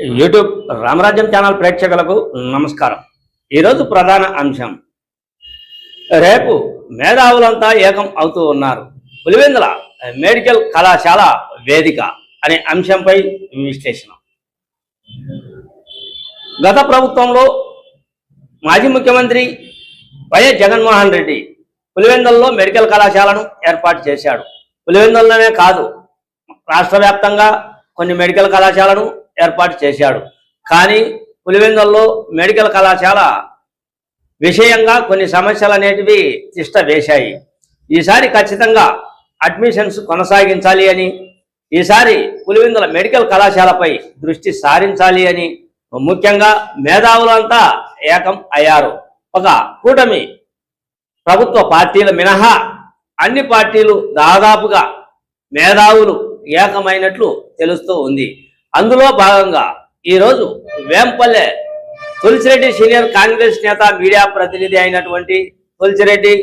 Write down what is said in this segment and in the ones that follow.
YouTube రామరాజ్యం channel ప్రేక్షకులకు నమస్కారం. ఈరోజు ప్రధాన అంశం, రేపు మేధావులంతా ఏకం అవుతూ ఉన్నారు, పులివెందుల మెడికల్ కళాశాల వేదిక అనే అంశంపై విశ్లేషణ. గత ప్రభుత్వంలో మాజీ ముఖ్యమంత్రి వైఎస్ జగన్మోహన్ రెడ్డి పులివెందులలో మెడికల్ కళాశాలను ఏర్పాటు చేశాడు. పులివెందులలోనే కాదు, రాష్ట్ర వ్యాప్తంగా కొన్ని మెడికల్ కళాశాలను ఏర్పాటు చేశాడు. కానీ పులివెందులలో మెడికల్ కళాశాల విషయంగా కొన్ని సమస్యలు అనేటివి తిష్ట వేశాయి. ఈసారి ఖచ్చితంగా అడ్మిషన్స్ కొనసాగించాలి అని, ఈసారి పులివెందుల మెడికల్ కళాశాలపై దృష్టి సారించాలి అని ముఖ్యంగా మేధావులంతా ఏకం అయ్యారు. ఒక కూటమి ప్రభుత్వ పార్టీలు మినహా అన్ని పార్టీలు దాదాపుగా మేధావులు ఏకమైనట్లు తెలుస్తూ ఉంది. అందులో భాగంగా ఈరోజు వేంపల్లె తులసిరెడ్డి సీనియర్ కాంగ్రెస్ నేత, మీడియా ప్రతినిధి అయినటువంటి తులసిరెడ్డి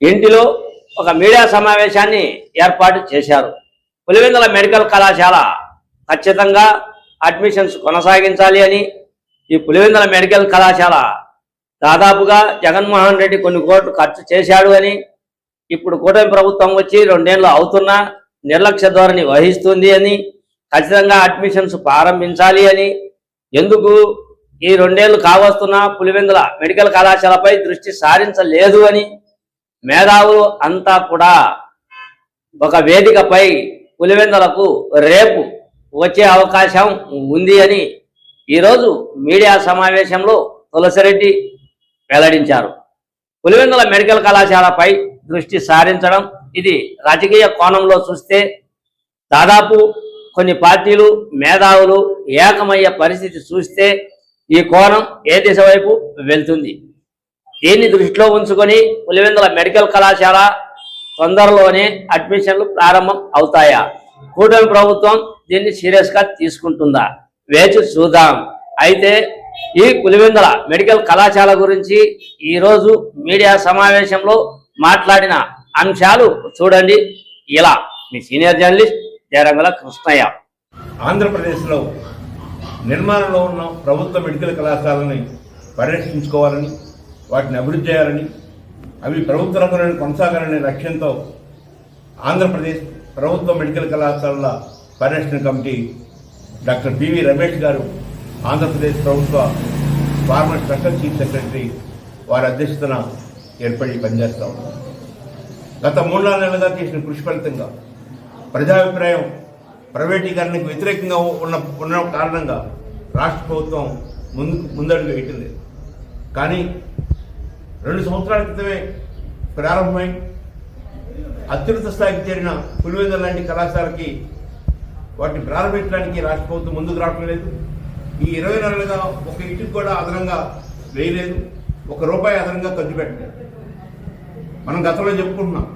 ఇంటిలో ఒక మీడియా సమావేశాన్ని ఏర్పాటు చేశారు. పులివెందుల మెడికల్ కళాశాల ఖచ్చితంగా అడ్మిషన్స్ కొనసాగించాలి అని, ఈ పులివెందుల మెడికల్ కళాశాల దాదాపుగా జగన్మోహన్ రెడ్డి కొన్ని కోట్లు ఖర్చు చేశాడు అని, ఇప్పుడు కూటమి ప్రభుత్వం వచ్చి 2 ఏళ్ళు అవుతున్నా నిర్లక్ష్య ధోరణి వహిస్తుంది అని, ఖచ్చితంగా అడ్మిషన్స్ ప్రారంభించాలి అని, ఎందుకు ఈ 2 ఏళ్ళు కావస్తున్నా పులివెందుల మెడికల్ కళాశాలపై దృష్టి సారించలేదు అని మేధావులు అంతా కూడా ఒక వేదికపై పులివెందులకు రేపు వచ్చే అవకాశం ఉంది అని ఈరోజు మీడియా సమావేశంలో తులసిరెడ్డి వెల్లడించారు. పులివెందుల మెడికల్ కళాశాలపై దృష్టి సారించడం, ఇది రాజకీయ కోణంలో చూస్తే దాదాపు కొన్ని పార్టీలు మేధావులు ఏకమయ్యే పరిస్థితి చూస్తే ఈ కోణం ఏ దిశ వైపు వెళ్తుంది? దీన్ని దృష్టిలో ఉంచుకొని పులివెందుల మెడికల్ కళాశాల తొందరలోనే అడ్మిషన్లు ప్రారంభం అవుతాయా? కూటమి ప్రభుత్వం దీన్ని సీరియస్గా తీసుకుంటుందా? వేచి చూద్దాం. అయితే ఈ పులివెందుల మెడికల్ కళాశాల గురించి ఈరోజు మీడియా సమావేశంలో మాట్లాడిన అంశాలు చూడండి. ఇలా మీ సీనియర్ జర్నలిస్ట్ జయరంగుల కృష్ణయ్య. ఆంధ్రప్రదేశ్లో నిర్మాణంలో ఉన్న ప్రభుత్వ మెడికల్ కళాశాలని పరిరక్షించుకోవాలని, వాటిని అభివృద్ధి చేయాలని, అవి ప్రభుత్వ రంగంలో కొనసాగాలనే లక్ష్యంతో ఆంధ్రప్రదేశ్ ప్రభుత్వ మెడికల్ కళాశాలల పరిరక్షణ కమిటీ డాక్టర్ పివి రమేష్ గారు ఆంధ్రప్రదేశ్ ప్రభుత్వ ఫార్మర్ స్పెషల్ చీఫ్ సెక్రటరీ వారి అధ్యక్షతన ఏర్పడి పనిచేస్తూ ఉన్నారు. గత 3-4 నెలలుగా చేసిన కృషి ఫలితంగా ప్రజాభిప్రాయం ప్రైవేటీకరణకు వ్యతిరేకంగా ఉన్న కారణంగా రాష్ట్ర ప్రభుత్వం ముందడుగు వేయటం లేదు. కానీ 2 సంవత్సరాల క్రితమే ప్రారంభమై అత్యున్నత స్థాయికి చేరిన పులివెందుల లాంటి కళాశాలకి వాటిని ప్రారంభించడానికి రాష్ట్ర ప్రభుత్వం ముందుకు రావడం లేదు. ఈ 20 నెలలుగా ఒక ఇంటికి కూడా అదనంగా వేయలేదు, ₹1 అదనంగా ఖర్చు పెట్టలేదు. మనం గతంలో చెప్పుకుంటున్నాం,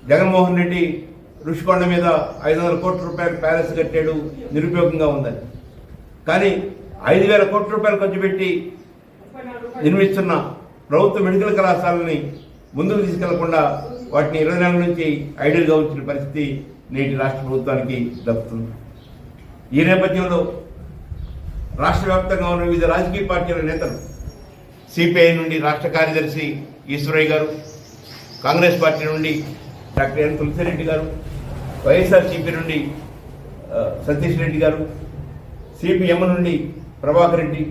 జగన్మోహన్ రెడ్డి ఋషికొండ మీద 500 కోట్ల రూపాయలు ప్యాలెస్ కట్టాడు, నిరుపయోగంగా ఉందని. కానీ 5,000 కోట్ల రూపాయలు ఖర్చు పెట్టి నిర్మిస్తున్న ప్రభుత్వ మెడికల్ కళాశాలని ముందుకు తీసుకెళ్లకుండా వాటిని 20 నెలల నుంచి ఐడియల్గా ఉంచిన పరిస్థితి నేటి రాష్ట్ర ప్రభుత్వానికి దక్కుతుంది. ఈ నేపథ్యంలో రాష్ట్ర వ్యాప్తంగా ఉన్న వివిధ రాజకీయ పార్టీల నేతలు, సిపిఐ నుండి రాష్ట్ర కార్యదర్శి ఈశ్వరయ్య గారు, కాంగ్రెస్ పార్టీ నుండి డాక్టర్ ఎన్ తులసిరెడ్డి గారు, వైఎస్ఆర్సీపీ నుండి సతీష్ రెడ్డి గారు, సిపిఎం నుండి ప్రభాకర్ రెడ్డి,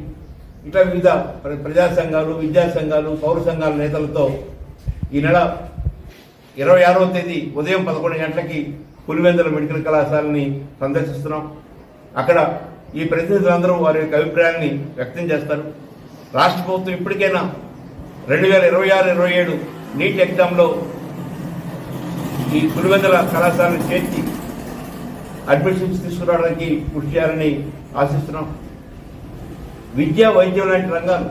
ఇట్లా వివిధ ప్రజా సంఘాలు, విద్యా సంఘాలు, పౌర సంఘాల నేతలతో ఈ నెల 26వ తేదీ ఉదయం 11 గంటలకి పులివెందుల మెడికల్ కళాశాలని సందర్శిస్తున్నాం. అక్కడ ఈ ప్రతినిధులందరూ వారి యొక్క అభిప్రాయాన్ని వ్యక్తం చేస్తారు. రాష్ట్ర ప్రభుత్వం ఇప్పటికైనా 2026-27 నీట్ ఎగ్జామ్లో ఈ పులివెందుల కళాశాలను చేర్చి అడ్మిషన్స్ తీసుకురావడానికి కృషి చేయాలని ఆశిస్తున్నాం. విద్య, వైద్యం లాంటి రంగాలు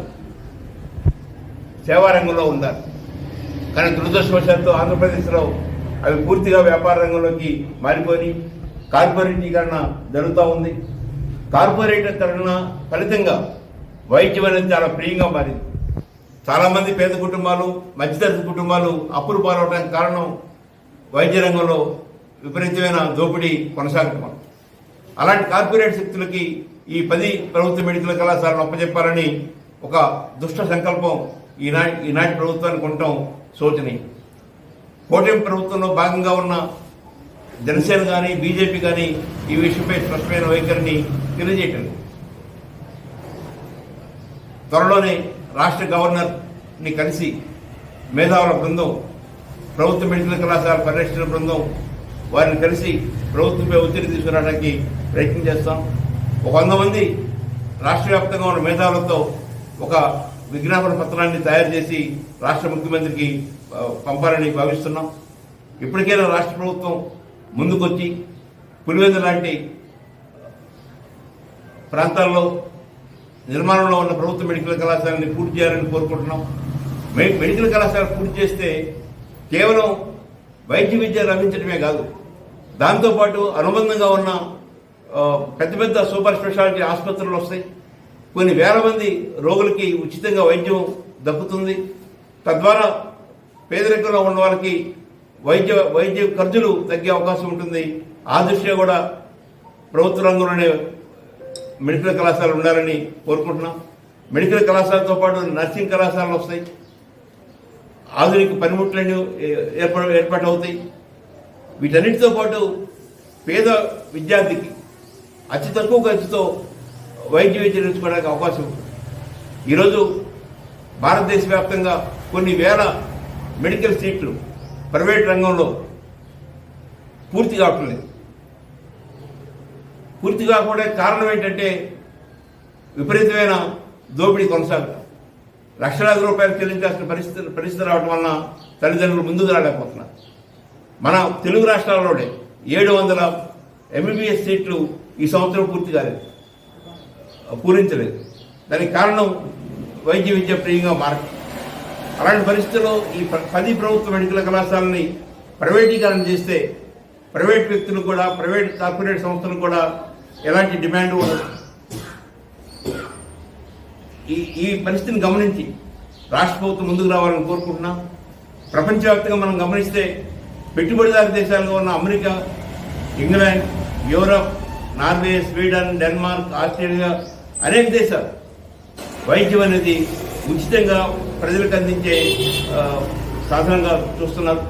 సేవా రంగంలో ఉండాలి. కానీ దురదృష్టవశాత్తు ఆంధ్రప్రదేశ్లో అవి పూర్తిగా వ్యాపార రంగంలోకి మారిపోయి కార్పొరేటీకరణ జరుగుతూ ఉంది. కార్పొరేటీకరణ ఫలితంగా వైద్యం అనేది చాలా ప్రియంగా మారింది. చాలామంది పేద కుటుంబాలు, మధ్యతరగతి కుటుంబాలు అప్పులు పాలవడానికి కారణం వైద్య రంగంలో విపరీతమైన దోపిడీ కొనసాగుతున్నాం. అలాంటి కార్పొరేట్ శక్తులకి ఈ 10 ప్రభుత్వ మెడికల్ కళాశాలను అప్పచెప్పాలని ఒక దుష్ట సంకల్పం ఈనాటి ప్రభుత్వానికి ఉండటం శోచనీయం. కూటమి ప్రభుత్వంలో భాగంగా ఉన్న జనసేన కానీ బీజేపీ కానీ ఈ విషయంపై స్పష్టమైన వైఖరిని తెలియజేయటం. త్వరలోనే రాష్ట్ర గవర్నర్ని కలిసి మేధావుల బృందం, ప్రభుత్వ మెడికల్ కళాశాల పరిరక్షణ బృందం వారిని కలిసి ప్రభుత్వంపై ఒత్తిడి తీసుకురావడానికి ప్రయత్నం చేస్తాం. ఒక 100 మంది రాష్ట్ర వ్యాప్తంగా ఉన్న మేధావులతో ఒక విజ్ఞాపన పత్రాన్ని తయారు చేసి రాష్ట్ర ముఖ్యమంత్రికి పంపాలని భావిస్తున్నాం. ఇప్పటికైనా రాష్ట్ర ప్రభుత్వం ముందుకొచ్చి పులివెందుల లాంటి ప్రాంతాల్లో నిర్మాణంలో ఉన్న ప్రభుత్వ మెడికల్ కళాశాలని పూర్తి చేయాలని కోరుకుంటున్నాం. మెడికల్ కళాశాల పూర్తి చేస్తే కేవలం వైద్య విద్య లభించడమే కాదు, దాంతోపాటు అనుబంధంగా ఉన్న పెద్ద పెద్ద సూపర్ స్పెషాలిటీ ఆసుపత్రులు వస్తాయి. కొన్ని వేల మంది రోగులకి ఉచితంగా వైద్యం దక్కుతుంది. తద్వారా పేదరికంలో ఉన్న వాళ్ళకి వైద్య ఖర్చులు తగ్గే అవకాశం ఉంటుంది. ఆ దృష్ట్యా కూడా ప్రభుత్వ రంగంలోనే మెడికల్ కళాశాలలు ఉండాలని కోరుకుంటున్నాం. మెడికల్ కళాశాలతో పాటు నర్సింగ్ కళాశాలలు వస్తాయి. ఆధునిక పనిముట్లన్నీ ఏర్పాటు అవుతాయి. వీటన్నిటితో పాటు పేద విద్యార్థికి అతి తక్కువ ఖర్చుతో వైద్య విద్య నేర్చుకోవడానికి అవకాశం ఉంటుంది. ఈరోజు భారతదేశ వ్యాప్తంగా కొన్ని వేల మెడికల్ సీట్లు ప్రైవేట్ రంగంలో పూర్తి కావట్లేదు. పూర్తి కాకపోవడానికి కారణం ఏంటంటే విపరీతమైన దోపిడీ కొనసాగుతాం. లక్షలాది రూపాయలు చెల్లించాల్సిన పరిస్థితి రావడం వలన తల్లిదండ్రులు ముందుకు రాలేకపోతున్నారు. మన తెలుగు రాష్ట్రాల్లోనే 700 ఎంబీబీఎస్ సీట్లు ఈ సంవత్సరం పూరించలేదు. దానికి కారణం వైద్య విద్య ప్రియంగా మారడం. అలాంటి పరిస్థితుల్లో ఈ 10 ప్రభుత్వ మెడికల్ కళాశాలని ప్రైవేటీకరణ చేస్తే ప్రైవేట్ వ్యక్తులు కూడా, ప్రైవేట్ కార్పొరేట్ సంస్థలకు కూడా ఎలాంటి డిమాండ్ ఉండదు. ఈ పరిస్థితిని గమనించి రాష్ట్ర ప్రభుత్వం ముందుకు రావాలని కోరుకుంటున్నాం. ప్రపంచవ్యాప్తంగా మనం గమనిస్తే పెట్టుబడిదారు దేశాలుగా ఉన్న America, England, Europe, Norway, Sweden, Denmark, Australia అనేక దేశాలు వైద్యం అనేది ఉచితంగా ప్రజలకు అందించే సాధనంగా చూస్తున్నారు.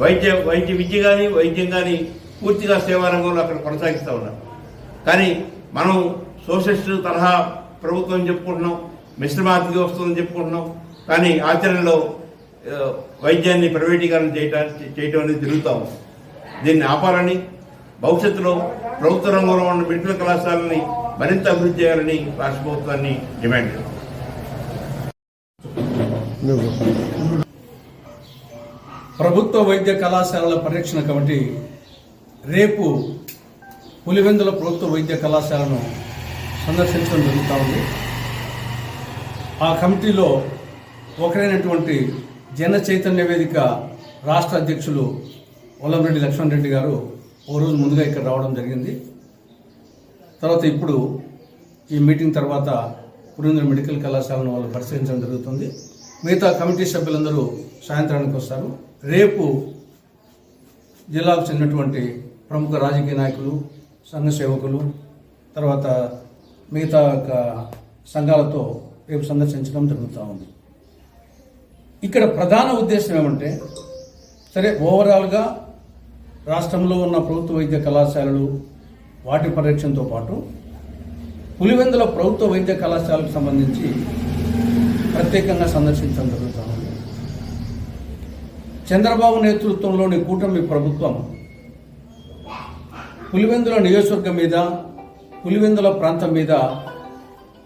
వైద్య విద్య కానీ వైద్యం కానీ పూర్తిగా సేవా రంగంలో అక్కడ కొనసాగిస్తూ ఉన్నారు. కానీ మనం సోషలిస్ట్ తరహా ప్రభుత్వం చెప్పుకుంటున్నాం, మిశ్రమ ఆర్థిక వ్యవస్థను చెప్పుకుంటున్నాం. కానీ ఆచరణలో వైద్యాన్ని ప్రైవేటీకరణ చేయటం అనేది తిరుగుతాం. దీన్ని ఆపాలని, భవిష్యత్తులో ప్రభుత్వ రంగంలో ఉన్న మెడికల్ కళాశాలని మరింత అభివృద్ధి చేయాలని రాష్ట్ర ప్రభుత్వాన్ని డిమాండ్ చేస్తాం. ప్రభుత్వ వైద్య కళాశాలల పరిరక్షణ కమిటీ రేపు పులివెందుల ప్రభుత్వ వైద్య కళాశాలను సందర్శించడం జరుగుతూ ఉంది. ఆ కమిటీలో ఒకరైనటువంటి జన చైతన్య వేదిక రాష్ట్ర అధ్యక్షులు వల్లంరెడ్డి లక్ష్మణ్ రెడ్డి గారు ఓ రోజు ముందుగా ఇక్కడ రావడం జరిగింది. తర్వాత ఇప్పుడు ఈ మీటింగ్ తర్వాత పులివెందుల మెడికల్ కళాశాలను వాళ్ళు పరిశీలించడం జరుగుతుంది. మిగతా కమిటీ సభ్యులందరూ సాయంత్రానికి వస్తారు. రేపు జిల్లాకు చెందినటువంటి ప్రముఖ రాజకీయ నాయకులు, సంఘ సేవకులు, తర్వాత మిగతా సంఘాలతో రేపు సందర్శించడం జరుగుతూ ఉంది. ఇక్కడ ప్రధాన ఉద్దేశం ఏమంటే, సరే ఓవరాల్గా రాష్ట్రంలో ఉన్న ప్రభుత్వ వైద్య కళాశాలలు వాటి పరిరక్షణతో పాటు పులివెందుల ప్రభుత్వ వైద్య కళాశాలకు సంబంధించి ప్రత్యేకంగా సందర్శించడం జరుగుతూ ఉంది. చంద్రబాబు నేతృత్వంలోని కూటమి ప్రభుత్వం పులివెందుల నియోజకవర్గం మీద, పులివెందుల ప్రాంతం మీద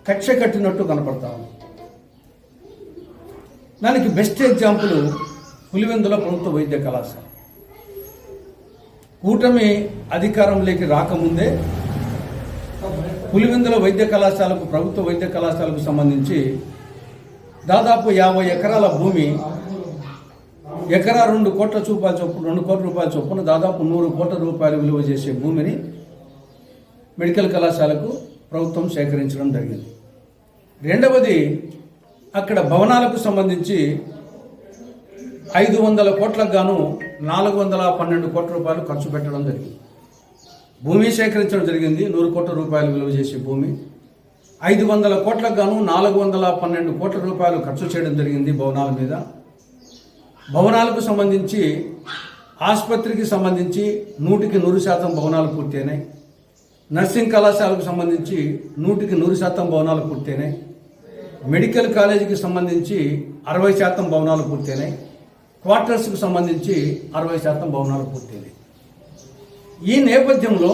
కక్ష కట్టినట్టు కనపడతా ఉంది. దానికి బెస్ట్ ఎగ్జాంపుల్ పులివెందుల ప్రభుత్వ వైద్య కళాశాల. కూటమి అధికారంలోకి రాకముందే పులివెందుల వైద్య కళాశాలకు, ప్రభుత్వ వైద్య కళాశాలకు సంబంధించి దాదాపు 50 ఎకరాల భూమి, ఎకరా 2 కోట్ల రూపాయల చొప్పున దాదాపు 100 కోట్ల రూపాయలు విలువ చేసే భూమిని మెడికల్ కళాశాలకు ప్రభుత్వం సేకరించడం జరిగింది. రెండవది, అక్కడ భవనాలకు సంబంధించి 500 కోట్లకు గాను 412 కోట్ల రూపాయలు ఖర్చు పెట్టడం జరిగింది. భూమి సేకరించడం జరిగింది. 100 కోట్ల రూపాయలు విలువ చేసే భూమి. 500 కోట్లకు గాను 412 కోట్ల రూపాయలు ఖర్చు చేయడం జరిగింది భవనాల మీద. భవనాలకు సంబంధించి ఆసుపత్రికి సంబంధించి 100% భవనాలు పూర్తయినాయి. నర్సింగ్ కళాశాలకు సంబంధించి 100% భవనాలు పూర్తయినాయి. మెడికల్ కాలేజీకి సంబంధించి 60% భవనాలు పూర్తయినాయి. క్వార్టర్స్కు సంబంధించి 60% భవనాలు పూర్తయినాయి. ఈ నేపథ్యంలో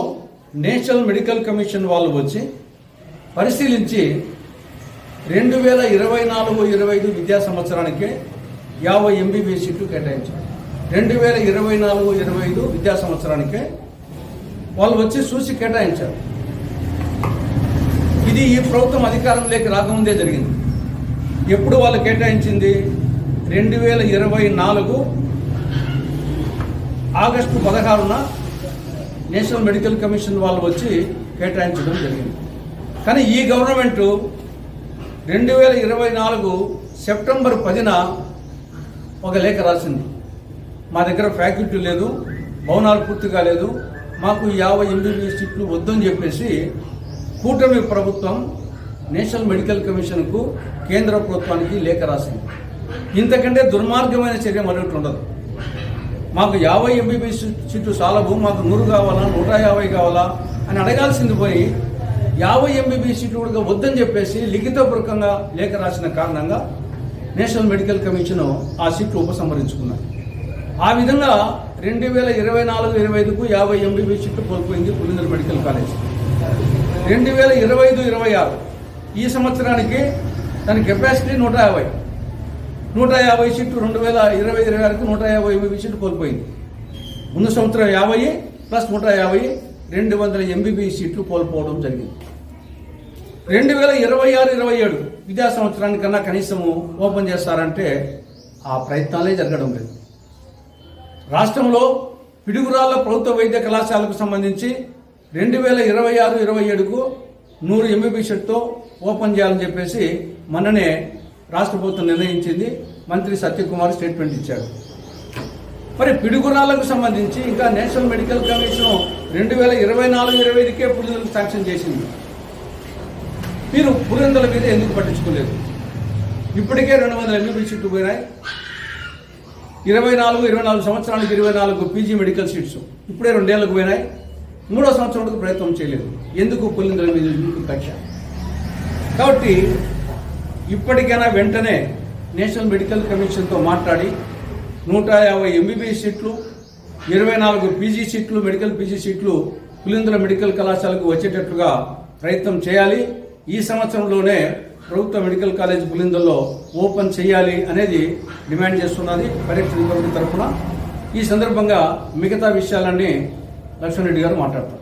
నేషనల్ మెడికల్ కమిషన్ వాళ్ళు వచ్చి పరిశీలించి 2024-25 విద్యా సంవత్సరానికే 50 MBBS సీట్లు కేటాయించారు. 2024-25 విద్యా సంవత్సరానికే వాళ్ళు వచ్చి చూసి కేటాయించారు. ఇది ఈ ప్రభుత్వం అధికారంలోకి రాకముందే జరిగింది. ఎప్పుడు వాళ్ళు కేటాయించింది? 2024 ఆగస్టు 16న నేషనల్ మెడికల్ కమిషన్ వాళ్ళు వచ్చి కేటాయించడం జరిగింది. కానీ ఈ గవర్నమెంటు 2024 సెప్టెంబర్ 10న ఒక లేఖ రాసింది. మా దగ్గర ఫ్యాకల్టీ లేదు, భవనాలు పూర్తిగా లేదు, మాకు 50 MBBS సీట్లు వద్దని చెప్పేసి కూటమి ప్రభుత్వం నేషనల్ మెడికల్ కమిషన్కు కేంద్ర ప్రభుత్వానికి లేఖ రాసింది. ఇంతకంటే దుర్మార్గమైన చర్య మరొకటి ఉండదు. మాకు 50 MBBS సీట్లు చాలవు, మాకు 100 కావాలా, 150 కావాలా అని అడగాల్సింది పోయి 50 MBBS సీట్లు కూడా వద్దని చెప్పేసి లిఖితపూర్వకంగా లేఖ రాసిన కారణంగా నేషనల్ మెడికల్ కమిషన్ ఆ సీట్లు ఉపసంహరించుకున్నారు. ఆ విధంగా 2024-25కు 50 MBBS సీట్లు కోల్పోయింది పులివెందుల మెడికల్ కాలేజ్. 2025-26 ఈ సంవత్సరానికి దాని కెపాసిటీ 150 సీట్లు 2020-26కు 150 MBBS సీట్లు కోల్పోయింది. ముందు సంవత్సరం 50 ప్లస్ 150 200 MBBS సీట్లు కోల్పోవడం జరిగింది. 2026-27 విద్యా సంవత్సరానికన్నా కనీసము ఓపెన్ చేస్తారంటే ఆ ప్రయత్నాలే జరగడం లేదు. రాష్ట్రంలో పిడుగురాళ్ల ప్రభుత్వ వైద్య కళాశాలకు సంబంధించి 2026-27కు 100 MBBS సీట్తో ఓపెన్ చేయాలని చెప్పేసి మొన్ననే రాష్ట్ర ప్రభుత్వం నిర్ణయించింది. మంత్రి సత్యకుమార్ స్టేట్మెంట్ ఇచ్చారు. మరి పిడుగురాళ్లకు సంబంధించి ఇంకా నేషనల్ మెడికల్ కమిషన్ 2024-25కే పులివెందులకు శాంక్షన్ చేసింది. మీరు పులివెందుల మీద ఎందుకు పట్టించుకోలేదు? ఇప్పటికే 200 MBBS సీట్లు పోయినాయి. 24 సంవత్సరానికి 24 పీజీ మెడికల్ సీట్స్ ఇప్పుడే 2 ఏళ్లకు పోయినాయి. 3వ సంవత్సరం వరకు ప్రయత్నం చేయలేదు. ఎందుకు పులివెందుల మీద కక్ష? కాబట్టి ఇప్పటికైనా వెంటనే నేషనల్ మెడికల్ కమిషన్తో మాట్లాడి 150 MBBS సీట్లు, 24 పీజీ సీట్లు, మెడికల్ పీజీ సీట్లు పులివెందుల మెడికల్ కళాశాలకు వచ్చేటట్లుగా ప్రయత్నం చేయాలి. ఈ సంవత్సరంలోనే ప్రభుత్వ మెడికల్ కాలేజ్ పులివెందులలో ఓపెన్ చేయాలి అనేది డిమాండ్ చేస్తున్నది పరిరక్షణ తరఫున. ఈ సందర్భంగా మిగతా విషయాలన్నీ లక్ష్మణ్ రెడ్డి గారు మాట్లాడతారు.